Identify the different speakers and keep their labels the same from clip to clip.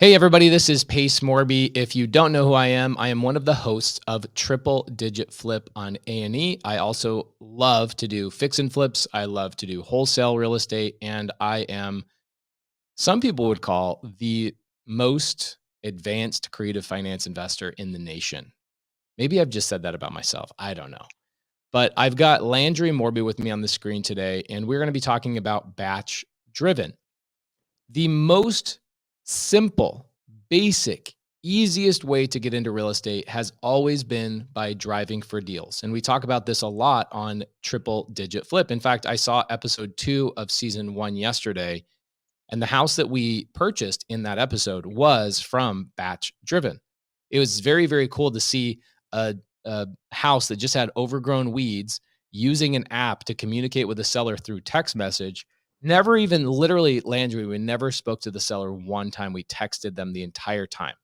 Speaker 1: Hey everybody, this is Pace Morby. If you don't know who I am one of the hosts of Triple Digit Flip on A&E. I also love to do fix and flips. I love to do wholesale real estate, and I am some people would call the most advanced creative finance investor in the nation. Maybe I've just said that about myself. I don't know. But I've got Landry and Morby with me on the screen today, and we're going to be talking about batch driven. The most simple, basic, easiest way to get into real estate has always been by driving for deals. And we talk about this a lot on Triple Digit Flip. In fact, I saw episode 2 of season 1 yesterday, and the house that we purchased in that episode was from Batch Driven. It was very, very cool to see a house that just had overgrown weeds using an app to communicate with the seller through text message. Never even literally, Landry, we never spoke to the seller one time. We texted them the entire time.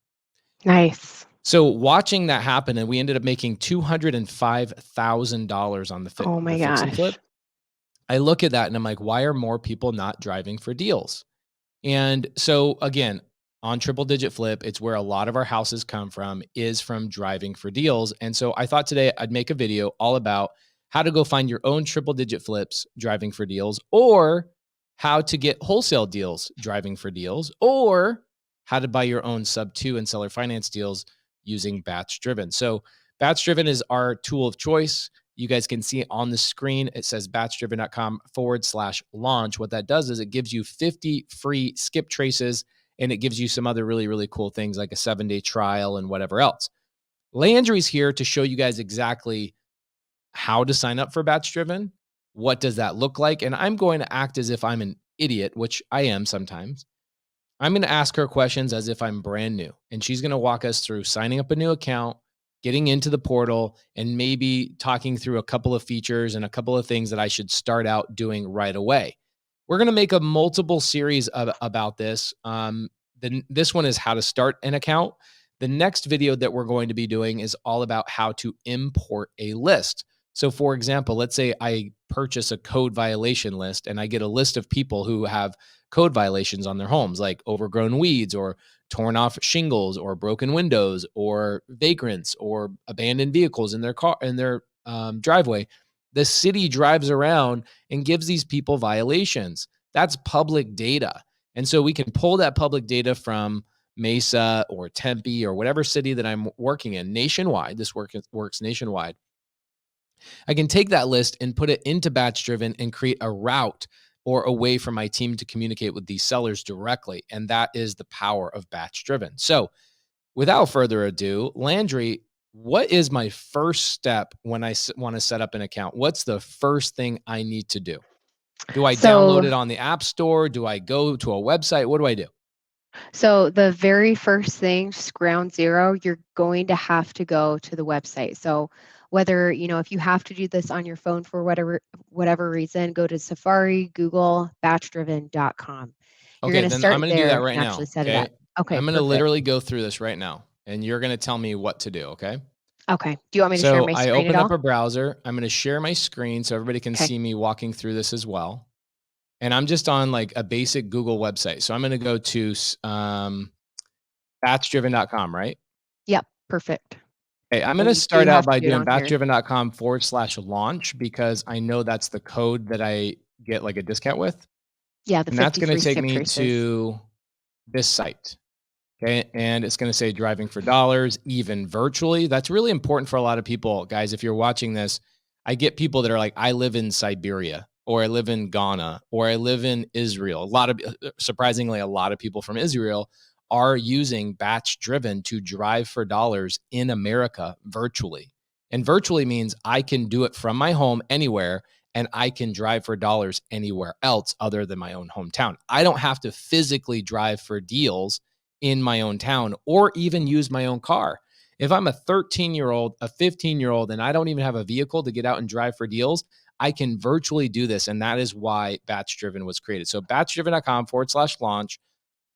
Speaker 2: Nice.
Speaker 1: So watching that happen, and we ended up making $205,000 on
Speaker 2: Oh
Speaker 1: the
Speaker 2: my
Speaker 1: fix and
Speaker 2: gosh.
Speaker 1: flip. I look at that and I'm like, why are more people not driving for deals? And so again, on Triple Digit Flip, it's where a lot of our houses come from, is from driving for deals. And so I thought today I'd make a video all about how to go find your own triple digit flips driving for deals, or how to get wholesale deals driving for deals, or how to buy your own Subto and seller finance deals using batch driven. So batch driven is our tool of choice. You guys can see it on the screen. It says batchdriven.com/launch. What that does is it gives you 50 free skip traces, and it gives you some other really, really cool things like a 7-day trial and whatever else. Landry's here to show you guys exactly how to sign up for batch driven. What does that look like? And I'm going to act as if I'm an idiot, which I am sometimes. I'm going to ask her questions as if I'm brand new, and she's going to walk us through signing up a new account, getting into the portal, and maybe talking through a couple of features and a couple of things that I should start out doing right away. We're going to make a multiple series about this. This one is how to start an account. The next video that we're going to be doing is all about how to import a list. So, for example, let's say I purchase a code violation list and I get a list of people who have code violations on their homes, like overgrown weeds or torn off shingles or broken windows or vagrants or abandoned vehicles in their driveway. The city drives around and gives these people violations. That's public data. And so we can pull that public data from Mesa or Tempe or whatever city that I'm working in nationwide. This works nationwide. I can take that list and put it into batch driven and create a route or a way for my team to communicate with these sellers directly. And that is the power of batch driven. So without further ado, Landry, what is my first step when I want to set up an account? What's the first thing I need to do? Do I download
Speaker 2: So
Speaker 1: it on the App Store? Do I go to a website? What do I do?
Speaker 2: so the very first thing, just ground zero, you're going to have to go to the website. So whether, if you have to do this on your phone for whatever reason, go to Safari, Google, batchdriven.com. You're
Speaker 1: Okay,
Speaker 2: going to
Speaker 1: then I'm
Speaker 2: start
Speaker 1: going to do that
Speaker 2: there
Speaker 1: right
Speaker 2: and actually
Speaker 1: now.
Speaker 2: set it
Speaker 1: Okay.
Speaker 2: up. Okay,
Speaker 1: I'm going to
Speaker 2: perfect.
Speaker 1: literally go through this right now, and you're going to tell me what to do. Okay.
Speaker 2: Okay. Do you want me to share
Speaker 1: So
Speaker 2: my
Speaker 1: I
Speaker 2: screen at
Speaker 1: opened up
Speaker 2: all?
Speaker 1: a browser. I'm going to share my screen so everybody can
Speaker 2: Okay.
Speaker 1: see me walking through this as well. And I'm just on like a basic Google website. So I'm going to go to batchdriven.com, right?
Speaker 2: Yep, perfect.
Speaker 1: Okay, I'm going
Speaker 2: And
Speaker 1: to
Speaker 2: you do
Speaker 1: start out
Speaker 2: have to
Speaker 1: by
Speaker 2: do it
Speaker 1: doing
Speaker 2: on here.
Speaker 1: batchdriven.com/launch because I know that's the code that I get like a discount with.
Speaker 2: Yeah, the
Speaker 1: And that's
Speaker 2: 50
Speaker 1: going to
Speaker 2: free
Speaker 1: take
Speaker 2: skip
Speaker 1: me
Speaker 2: traces.
Speaker 1: to this site. Okay. And it's going to say driving for dollars, even virtually. That's really important for a lot of people. Guys, if you're watching this, I get people that are like, I live in Siberia, or I live in Ghana, or I live in Israel. Surprisingly, a lot of people from Israel are using batch driven to drive for dollars in America virtually. And virtually means I can do it from my home anywhere, and I can drive for dollars anywhere else other than my own hometown. I don't have to physically drive for deals in my own town or even use my own car. If I'm a 13-year-old, a 15-year-old, and I don't even have a vehicle to get out and drive for deals, I can virtually do this. And that is why Batch Driven was created. So batchdriven.com/launch.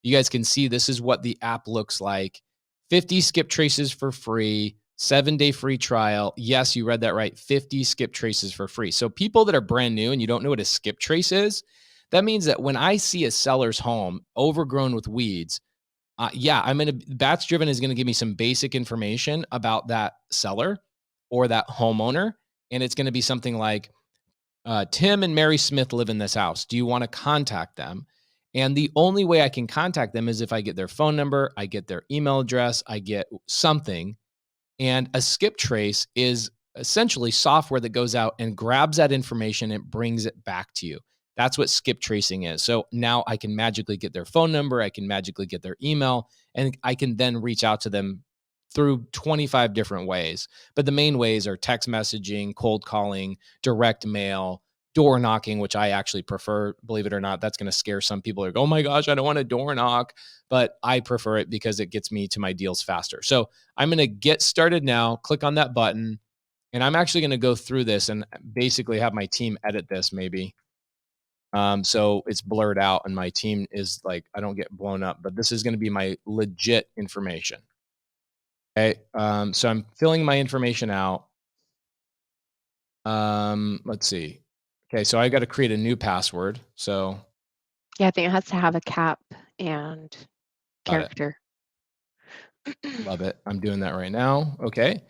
Speaker 1: You guys can see this is what the app looks like. 50 skip traces for free, 7-day free trial. Yes, you read that right. 50 skip traces for free. So people that are brand new and you don't know what a skip trace is, that means that when I see a seller's home overgrown with weeds, Yeah, batch driven is going to give me some basic information about that seller or that homeowner. And it's going to be something like, Tim and Mary Smith live in this house. Do you want to contact them? And the only way I can contact them is if I get their phone number, I get their email address, I get something. And a skip trace is essentially software that goes out and grabs that information and brings it back to you. That's what skip tracing is. So now I can magically get their phone number, I can magically get their email, and I can then reach out to them through 25 different ways. But the main ways are text messaging, cold calling, direct mail, door knocking, which I actually prefer, believe it or not. That's going to scare some people. Like, oh my gosh, I don't want a door knock. But I prefer it because it gets me to my deals faster. So I'm going to get started now, click on that button, and I'm actually going to go through this and basically have my team edit this maybe. So it's blurred out and my team is like, I don't get blown up, but this is going to be my legit information. Okay. So I'm filling my information out. Let's see. Okay. So I got to create a new password. So
Speaker 2: Yeah, I think it has to have a cap and
Speaker 1: got it.
Speaker 2: character.
Speaker 1: Love it. I'm doing that right now. Okay.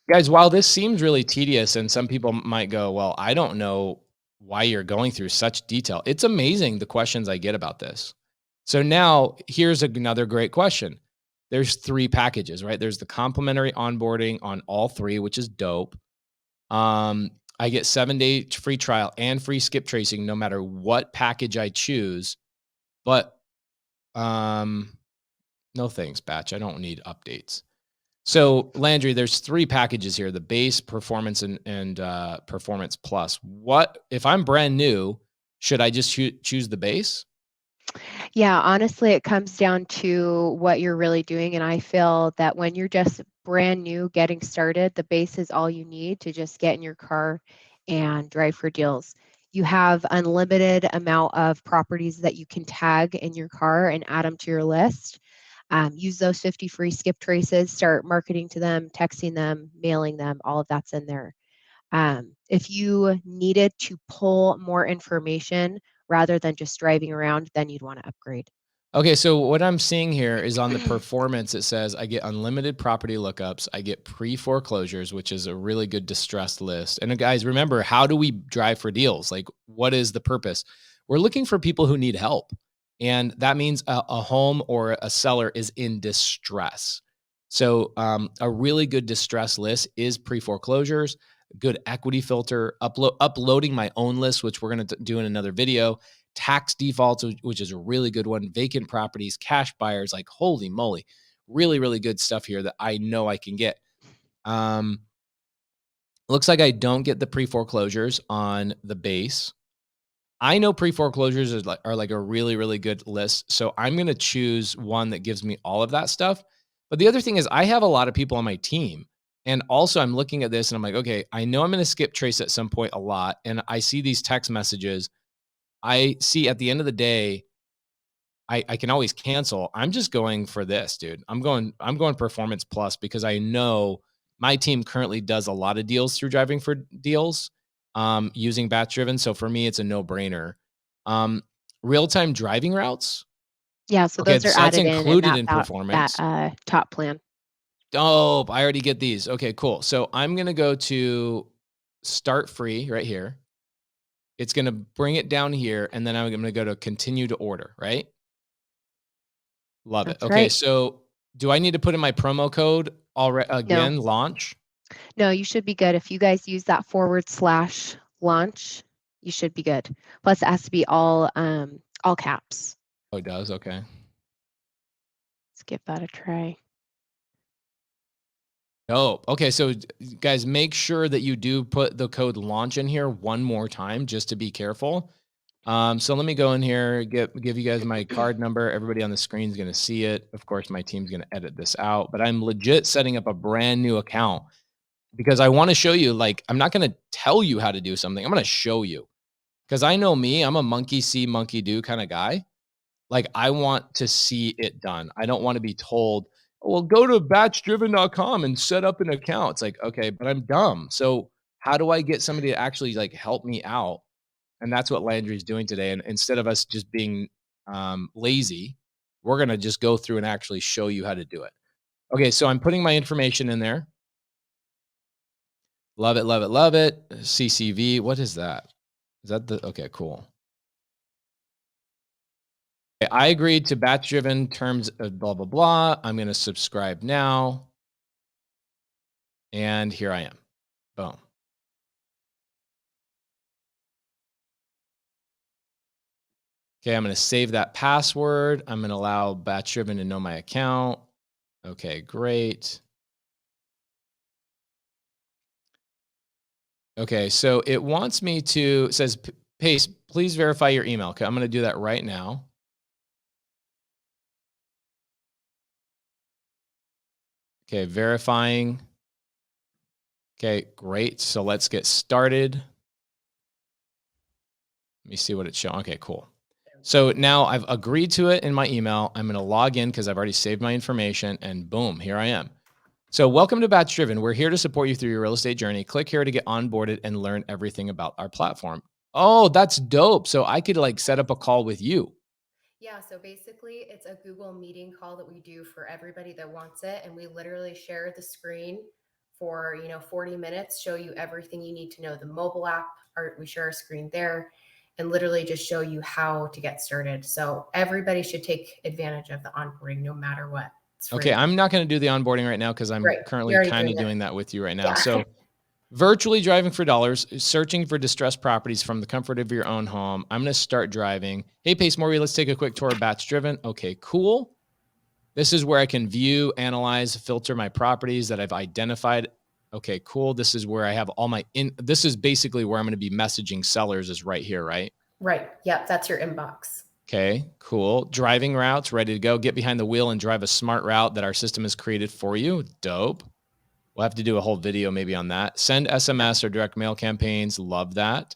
Speaker 1: Guys, while this seems really tedious and some people might go, well, I don't know why you're going through such detail. It's amazing the questions I get about this. So now here's another great question. There's 3 packages, right? There's the complimentary onboarding on all 3, which is dope. I get 7-day free trial and free skip tracing no matter what package I choose. But no thanks, batch. I don't need updates. So Landry, there's 3 packages here: the base, performance, and performance plus. What if I'm brand new? Should I just choose the base?
Speaker 2: Yeah, honestly, it comes down to what you're really doing. And I feel that when you're just brand new getting started, the base is all you need to just get in your car and drive for deals. You have unlimited amount of properties that you can tag in your car and add them to your list. Use those 50 free skip traces, start marketing to them, texting them, mailing them, all of that's in there. If you needed to pull more information rather than just driving around, then you'd want to upgrade.
Speaker 1: Okay, so what I'm seeing here is on the performance, it says I get unlimited property lookups. I get pre-foreclosures, which is a really good distressed list. And guys, remember, how do we drive for deals? Like, what is the purpose? We're looking for people who need help. And that means a home or a seller is in distress. So a really good distress list is pre-foreclosures, good equity filter, uploading my own list, which we're going to do in another video, tax defaults, which is a really good one, vacant properties, cash buyers, like holy moly, really, really good stuff here that I know I can get. Looks like I don't get the pre-foreclosures on the base. I know pre-foreclosures are like a really, really good list. So I'm going to choose one that gives me all of that stuff. But the other thing is I have a lot of people on my team. And also I'm looking at this and I'm like, okay, I know I'm going to skip trace at some point a lot. And I see these text messages. I see at the end of the day, I can always cancel. I'm just going for this, dude. I'm going performance plus because I know my team currently does a lot of deals through driving for deals, using batch driven. So for me, it's a no brainer. Um, Real time driving routes.
Speaker 2: Yeah, so
Speaker 1: Okay,
Speaker 2: those are
Speaker 1: so that's
Speaker 2: added in
Speaker 1: included
Speaker 2: that
Speaker 1: in
Speaker 2: that
Speaker 1: performance.
Speaker 2: top plan.
Speaker 1: Oh, I already get these. Okay, cool. So I'm gonna go to start free right here. It's gonna bring it down here, and then I'm gonna go to continue to order, right? Love it.
Speaker 2: That's
Speaker 1: Okay,
Speaker 2: right.
Speaker 1: so do I need to put in my promo code already
Speaker 2: No,
Speaker 1: again, launch?
Speaker 2: no, you should be good. If you guys use that / launch, you should be good. Plus, it has to be all caps.
Speaker 1: Oh, it does. Okay.
Speaker 2: Let's give that a try.
Speaker 1: Oh, okay. So guys, make sure that you do put the code launch in here one more time just to be careful. So let me go in here, give you guys my card number. Everybody on the screen is going to see it. Of course, my team's going to edit this out, but I'm legit setting up a brand new account because I want to show you, like, I'm not going to tell you how to do something. I'm going to show you because I know me, I'm a monkey see, monkey do kind of guy. Like, I want to see it done. I don't want to be told, "Oh, well, go to batchdriven.com and set up an account." It's like, okay, but I'm dumb. So how do I get somebody to actually like help me out? And that's what Landry's doing today. And instead of us just being lazy, We're going to just go through and actually show you how to do it. Okay, so I'm putting my information in there. Love it, love it, love it. CCV, what is that? Is that the, okay, cool. Okay, I agreed to batch driven terms of blah, blah, blah. I'm going to subscribe now. And here I am. Boom. Okay, I'm going to save that password. I'm going to allow batch driven to know my account. Okay, great. Okay, so it wants me to, it says, Pace, please verify your email. Okay, I'm going to do that right now. Okay, verifying. Okay, great. So let's get started. Let me see what it's showing. Okay, cool. So now I've agreed to it in my email. I'm going to log in because I've already saved my information, and boom, here I am. So welcome to Batch Driven. We're here to support you through your real estate journey. Click here to get onboarded and learn everything about our platform. Oh, that's dope. So I could like set up a call with you.
Speaker 3: Yeah, so basically it's a Google meeting call that we do for everybody that wants it. And we literally share the screen for, 40 minutes, show you everything you need to know. The mobile app, we share our screen there and literally just show you how to get started. So everybody should take advantage of the onboarding no matter what. It's free.
Speaker 1: Okay, I'm not going to do the onboarding right now because I'm
Speaker 3: Right.
Speaker 1: currently
Speaker 3: You're already
Speaker 1: kind of
Speaker 3: doing it.
Speaker 1: doing that with you right now.
Speaker 3: Yeah.
Speaker 1: So virtually driving for dollars, searching for distressed properties from the comfort of your own home. I'm going to start driving. Hey, Pace Morby, let's take a quick tour of Batch Driven. Okay, cool. This is where I can view, analyze, filter my properties that I've identified. Okay, cool. This is where I have all my this is basically where I'm going to be messaging sellers is right here, right?
Speaker 3: Right. Yep. That's your inbox.
Speaker 1: Okay, cool. Driving routes, ready to go. Get behind the wheel and drive a smart route that our system has created for you. Dope. We'll have to do a whole video maybe on that. Send SMS or direct mail campaigns. Love that.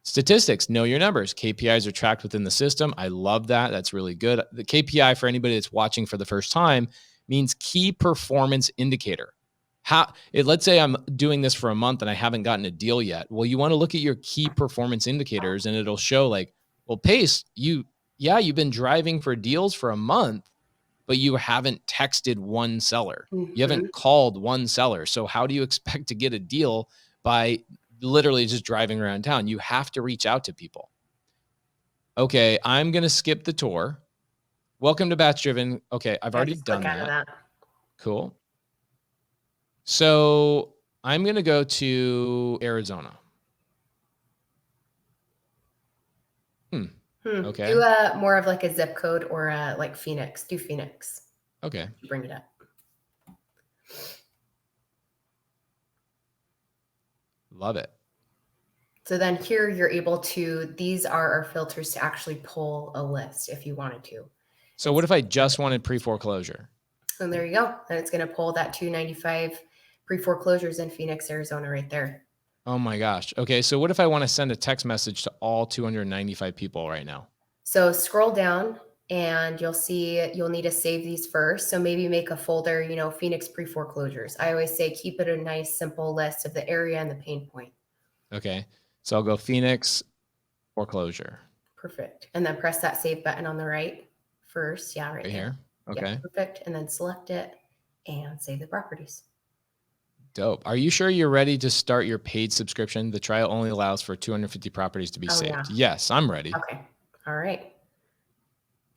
Speaker 1: Statistics, know your numbers. KPIs are tracked within the system. I love that. That's really good. The KPI for anybody that's watching for the first time means key performance indicator. Let's say I'm doing this for a month and I haven't gotten a deal yet. Well, you want to look at your key performance indicators and it'll show like, well, Pace, you've been driving for deals for a month, but you haven't texted one seller. You haven't called one seller. So how do you expect to get a deal by literally just driving around town? You have to reach out to people. Okay, I'm going to skip the tour. Welcome to Batch Driven. Okay, I've already done that. Cool. So I'm going to go to Arizona. Okay.
Speaker 3: Do more of like a zip code or like Phoenix. Do Phoenix.
Speaker 1: Okay.
Speaker 3: Bring it up.
Speaker 1: Love it.
Speaker 3: So then here you're able to, these are our filters to actually pull a list if you wanted to.
Speaker 1: So what if I just wanted pre-foreclosure?
Speaker 3: And there you go. And it's going to pull that 295 pre-foreclosures in Phoenix, Arizona right there.
Speaker 1: Oh my gosh. Okay. So what if I want to send a text message to all 295 people right now?
Speaker 3: So scroll down and you'll see you'll need to save these first. So maybe make a folder, Phoenix pre-foreclosures. I always say keep it a nice, simple list of the area and the pain point.
Speaker 1: Okay. So I'll go Phoenix foreclosure.
Speaker 3: Perfect. And then press that save button on the right first. Yeah, right
Speaker 1: here. Okay.
Speaker 3: Yeah, perfect. And then select it and save the properties.
Speaker 1: Dope. Are you sure you're ready to start your paid subscription? The trial only allows for 250 properties to be saved. Yeah. Yes, I'm ready.
Speaker 3: Okay. All right.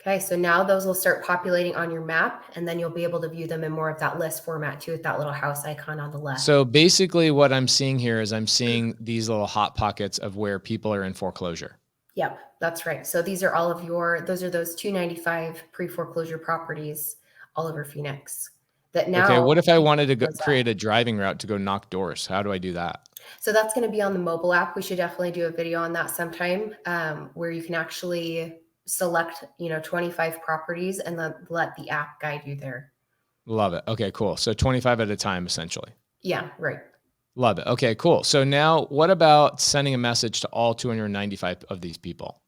Speaker 3: Okay, so now those will start populating on your map, and then you'll be able to view them in more of that list format too with that little house icon on the left.
Speaker 1: So basically what I'm seeing here is I'm seeing these little hot pockets of where people are in foreclosure.
Speaker 3: Yep, that's right. So these are all of those 295 pre-foreclosure properties all over Phoenix. That now.
Speaker 1: Okay, what if I wanted to create a driving route to go knock doors? How do I do that?
Speaker 3: So that's going to be on the mobile app. We should definitely do a video on that sometime, where you can actually select, 25 properties and then let the app guide you there.
Speaker 1: Love it. Okay, cool. So 25 at a time, essentially.
Speaker 3: Yeah, right.
Speaker 1: Love it. Okay, cool. So now what about sending a message to all 295 of these people?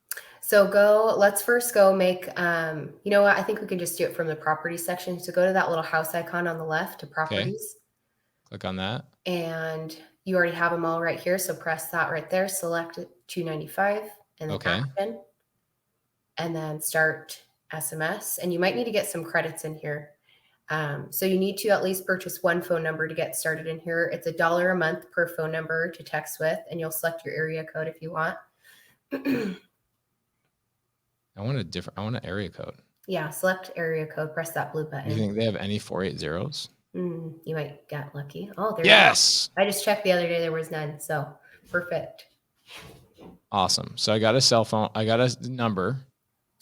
Speaker 3: So let's first go make, you know what? I think we can just do it from the property section. So go to that little house icon on the left to properties.
Speaker 1: Okay. Click on that.
Speaker 3: And you already have them all right here. So press that right there, select 295 and then action. And then start SMS, and you might need to get some credits in here. So you need to at least purchase one phone number to get started in here. It's $1 a month per phone number to text with, and you'll select your area code if you want.
Speaker 1: I want an area code.
Speaker 3: Yeah, select area code, press that blue button.
Speaker 1: Do you think they have any 480s?
Speaker 3: You might get lucky. Oh, there
Speaker 1: yes.
Speaker 3: you go. I just checked the other day, there was none. So perfect.
Speaker 1: Awesome. So I got a cell phone. I got a number.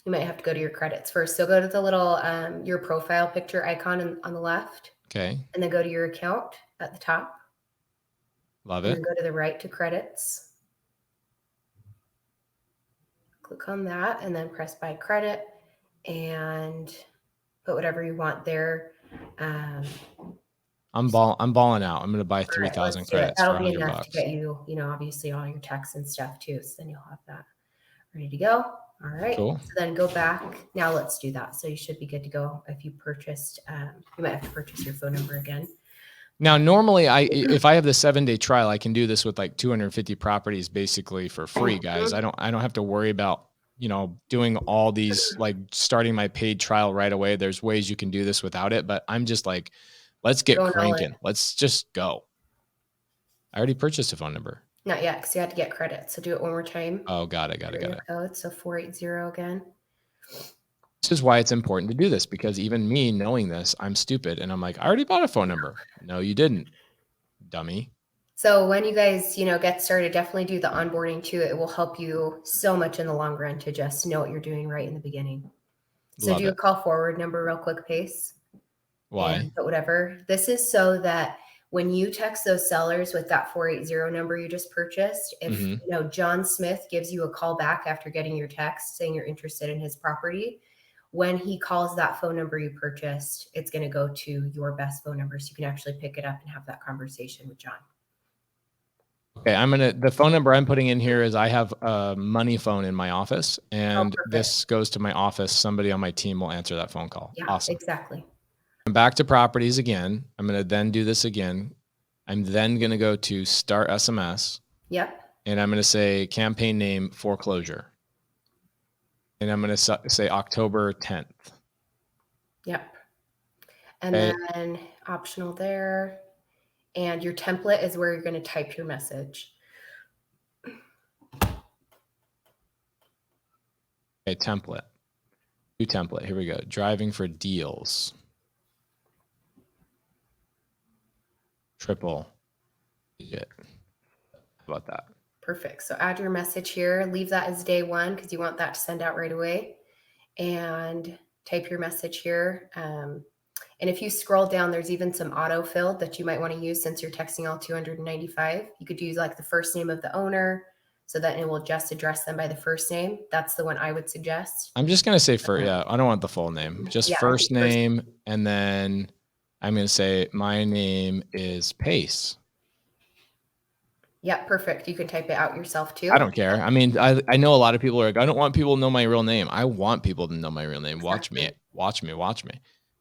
Speaker 3: You might have to go to your credits first. So go to the little your profile picture icon on the left.
Speaker 1: Okay.
Speaker 3: And then go to your account at the top.
Speaker 1: Love
Speaker 3: and
Speaker 1: it.
Speaker 3: Then go to the right to credits. Click on that and then press buy credit and put whatever you want there.
Speaker 1: I'm balling out. I'm going to buy 3,000 credits.
Speaker 3: That'll
Speaker 1: for
Speaker 3: be
Speaker 1: $100
Speaker 3: enough to get you, obviously all your texts and stuff too. So then you'll have that ready to go. All right.
Speaker 1: Cool.
Speaker 3: So then go back. Now let's do that. So you should be good to go. If you purchased, you might have to purchase your phone number again.
Speaker 1: Now, normally if I have the 7-day trial, I can do this with like 250 properties basically for free, guys. I don't have to worry about, doing all these, like starting my paid trial right away. There's ways you can do this without it, but I'm just like, let's get cranking. Let's just go. I already purchased a phone number.
Speaker 3: Not yet, because you had to get credit. So do it one more time.
Speaker 1: Oh, got it.
Speaker 3: Code, so 480 again.
Speaker 1: This is why it's important to do this, because even me knowing this, I'm stupid. And I'm like, I already bought a phone number. No, you didn't, dummy.
Speaker 3: So when you guys, get started, definitely do the onboarding too. It will help you so much in the long run to just know what you're doing right in the beginning. So do a call forward number real quick, Pace.
Speaker 1: Why?
Speaker 3: But whatever. This is so that when you text those sellers with that 480 number you just purchased, if John Smith gives you a call back after getting your text saying you're interested in his property, when he calls that phone number you purchased, it's going to go to your best phone number, so you can actually pick it up and have that conversation with John.
Speaker 1: Okay, the phone number I'm putting in here is I have a money phone in my office, and this goes to my office. Somebody on my team will answer that phone call.
Speaker 3: Yeah,
Speaker 1: awesome.
Speaker 3: Exactly.
Speaker 1: I'm back to properties again. I'm going to then do this again. I'm then going to go to start SMS.
Speaker 3: Yep.
Speaker 1: And I'm going to say campaign name foreclosure. And I'm going to say October 10th.
Speaker 3: Yep. And then optional there. And your template is where you're going to type your message.
Speaker 1: Okay, template. New template. Here we go. Driving for deals. Triple digit. How about that?
Speaker 3: Perfect. So add your message here. Leave that as day one because you want that to send out right away. And type your message here. And if you scroll down, there's even some autofill that you might want to use since you're texting all 295. You could use like the first name of the owner so that it will just address them by the first name. That's the one I would suggest.
Speaker 1: I'm just going to say I don't want the full name. Just first name. And then I'm going to say my name is Pace.
Speaker 3: Yeah, perfect. You can type it out yourself too.
Speaker 1: I don't care. I mean, I know a lot of people are like, I don't want people to know my real name. I want people to know my real name.
Speaker 3: Exactly.
Speaker 1: Watch me.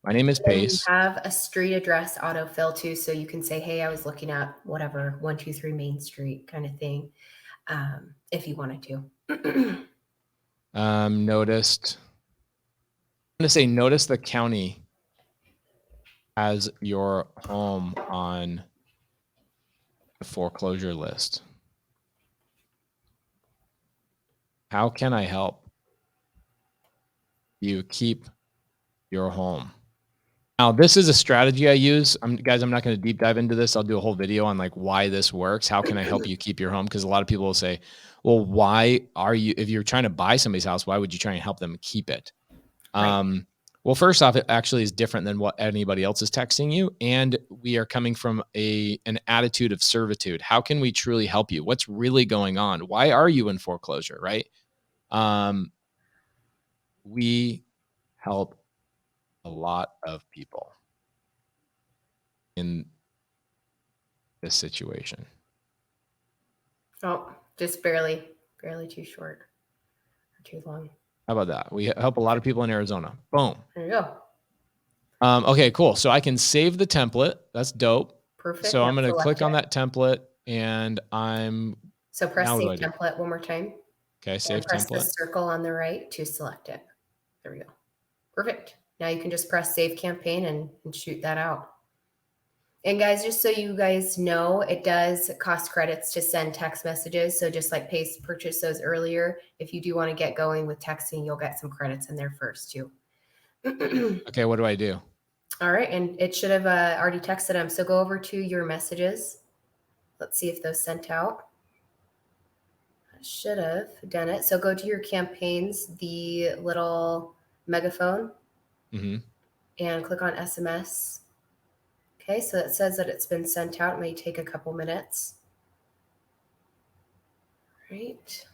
Speaker 1: My name is Pace.
Speaker 3: You have a street address autofill too. So you can say, hey, I was looking at whatever, 123 Main Street kind of thing. If you wanted to.
Speaker 1: Noticed. I'm going to say, notice the county has your home on the foreclosure list. How can I help you keep your home? Now, this is a strategy I use. Guys, I'm not going to deep dive into this. I'll do a whole video on like why this works. How can I help you keep your home? Because a lot of people will say, well, why are you, if you're trying to buy somebody's house, why would you try and help them keep it? Right. Well, first off, it actually is different than what anybody else is texting you. And we are coming from an attitude of servitude. How can we truly help you? What's really going on? Why are you in foreclosure, right? We help a lot of people in this situation.
Speaker 3: Oh, just barely too short or too long.
Speaker 1: How about that? We help a lot of people in Arizona. Boom.
Speaker 3: There you go.
Speaker 1: Okay, cool. So I can save the template. That's dope.
Speaker 3: Perfect.
Speaker 1: So I'm going to click on that template and
Speaker 3: So press save template one more time.
Speaker 1: Okay, save
Speaker 3: template. Press the
Speaker 1: template.
Speaker 3: circle on the right to select it. There we go. Perfect. Now you can just press save campaign and shoot that out. And guys, just so you guys know, it does cost credits to send text messages. So just like Pace purchased those earlier, if you do want to get going with texting, you'll get some credits in there first too.
Speaker 1: Okay, what do I do?
Speaker 3: All right, and it should have already texted them. So go over to your messages. Let's see if those sent out. I should have done it. So go to your campaigns, the little megaphone, and click on SMS. Okay, so it says that it's been sent out. It may take a couple minutes. Right.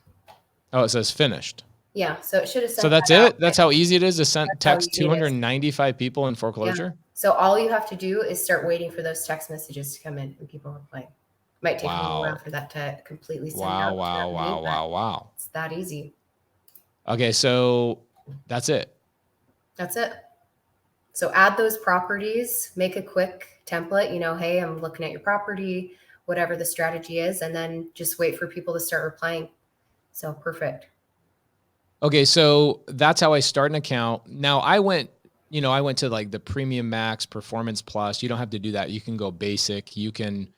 Speaker 1: Oh, it says finished.
Speaker 3: Yeah, so it should have sent.
Speaker 1: So that's
Speaker 3: that
Speaker 1: it. That's how easy it is to send text
Speaker 3: easy it is.
Speaker 1: 295 people in foreclosure.
Speaker 3: Yeah. So all you have to do is start waiting for those text messages to come in and people reply. Might take a little while for that to completely send out.
Speaker 1: Wow.
Speaker 3: It's that easy.
Speaker 1: Okay, so that's it.
Speaker 3: That's it. So add those properties, make a quick template, you know, hey, I'm looking at your property, whatever the strategy is, and then just wait for people to start replying. So perfect.
Speaker 1: Okay, so that's how I start an account. Now I went to like the Premium Max, Performance Plus. You don't have to do that. You can go basic. You can,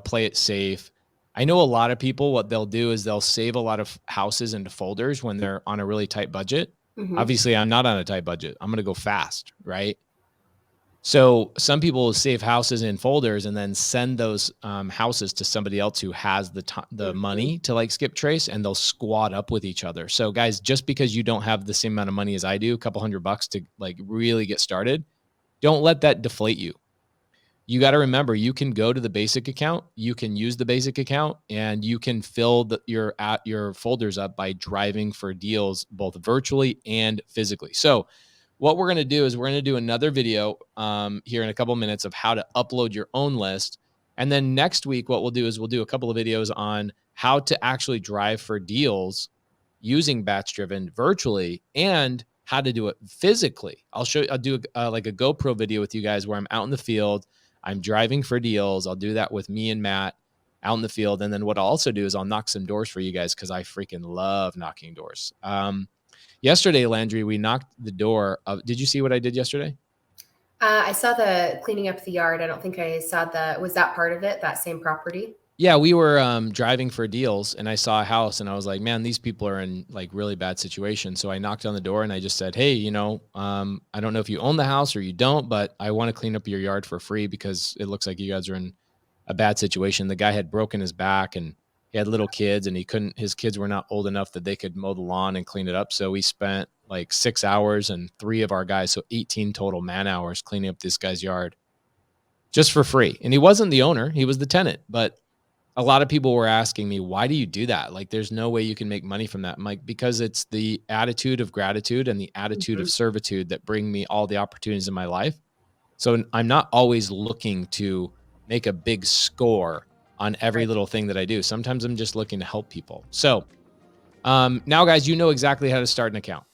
Speaker 1: play it safe. I know a lot of people, what they'll do is they'll save a lot of houses into folders when they're on a really tight budget. Obviously, I'm not on a tight budget. I'm going to go fast, right? So some people will save houses in folders and then send those houses to somebody else who has the money to like skip trace, and they'll squat up with each other. So guys, just because you don't have the same amount of money as I do, a couple $100 to like really get started, don't let that deflate you. You got to remember, you can go to the basic account, you can use the basic account, and you can fill your folders up by driving for deals both virtually and physically. So what we're going to do is we're going to do another video here in a couple minutes of how to upload your own list. And then next week, what we'll do is we'll do a couple of videos on how to actually drive for deals using batch driven virtually and how to do it physically. I'll do like a GoPro video with you guys where I'm out in the field. I'm driving for deals. I'll do that with me and Matt out in the field. And then what I'll also do is I'll knock some doors for you guys because I freaking love knocking doors. Yesterday, Landry, we knocked the door of, did you see what I did yesterday?
Speaker 3: I saw the cleaning up the yard. I don't think I saw was that part of it, that same property?
Speaker 1: Yeah, we were driving for deals and I saw a house and I was like, man, these people are in like really bad situation. So I knocked on the door and I just said, hey, I don't know if you own the house or you don't, but I want to clean up your yard for free because it looks like you guys are in a bad situation. The guy had broken his back and he had little kids and his kids were not old enough that they could mow the lawn and clean it up. So we spent like 6 hours and 3 of our guys, so 18 total man hours cleaning up this guy's yard just for free. And he wasn't the owner, he was the tenant. But a lot of people were asking me, why do you do that? Like, there's no way you can make money from that. I'm like, because it's the attitude of gratitude and the attitude of servitude that bring me all the opportunities in my life. So I'm not always looking to make a big score on every little thing that I do. Sometimes I'm just looking to help people. So now, guys, you know exactly how to start an account.